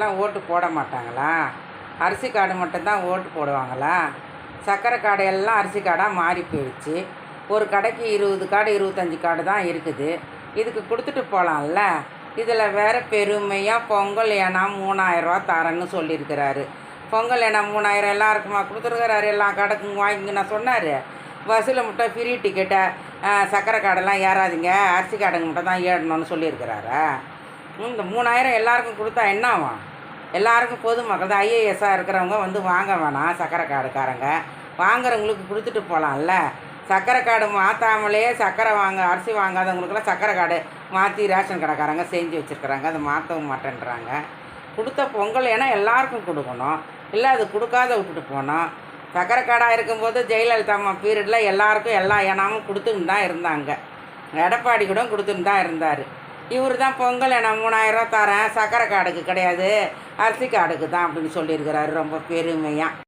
கார்டுக்கெல்லாம் ஓட்டு போட மாட்டாங்களா? அரிசி கார்டு மட்டும்தான் ஓட்டு போடுவாங்களா? சர்க்கரை கார்டு எல்லாம் அரிசி கார்டாக மாறி போயிடுச்சு. ஒரு கடைக்கு 20 கார்டு 25 கார்டு தான் இருக்குது. இதுக்கு கொடுத்துட்டு போகலாம்ல. இதில் வேறு பெருமையாக பொங்கல் ஏன்னா 3000 தரேன்னு சொல்லியிருக்கிறாரு. பொங்கல் ஏன்னா 3000 எல்லாருக்குமா கொடுத்துருக்கிறாரு. எல்லா கடைக்கும் வாங்கிங்க நான் சொன்னார். பஸ்ஸில் மட்டும் ஃப்ரீ டிக்கெட்டை சர்க்கரை கார்டெல்லாம் ஏறாதீங்க, அரிசி கார்டுங்க மட்டும் தான் ஏறணும்னு சொல்லியிருக்கிறாரா? இந்த 3000 எல்லாருக்கும் கொடுத்தா என்ன ஆகும்? எல்லாருக்கும் பொதுமக்கள் தான் ஐஏஎஸ்ஸாக இருக்கிறவங்க வந்து வாங்க வேணாம். சர்க்கரை கார்டுக்காரங்க வாங்குறவங்களுக்கு கொடுத்துட்டு போகலாம்ல. சர்க்கரை கார்டு மாற்றாமலே சர்க்கரை அரிசி வாங்காதவங்களுக்கெல்லாம் சர்க்கரை கார்டு மாற்றி ரேஷன் கடைக்காரங்க செஞ்சு வச்சுருக்குறாங்க. அதை மாற்றவும் மாட்டேன்றாங்க. கொடுத்த பொங்கல் ஏன்னா எல்லாருக்கும் கொடுக்கணும், இல்லை அது கொடுக்காத விட்டுட்டு போனோம். சர்க்கரை கார்டாக இருக்கும்போது ஜெயலலிதா அம்மா பீரியடில் எல்லாருக்கும் எல்லா இனமும் கொடுத்துன்னு தான் இருந்தாங்க. எடப்பாடி கூட கொடுத்துன்னு தான் இருந்தார். இவர் தான் பொங்கல் நான் 3000 தரேன், சர்க்கரை கார்டுக்கு கிடையாது, அரிசி கார்டுக்கு தான் அப்படின்னு சொல்லியிருக்கிறாரு ரொம்ப பெருமையாக.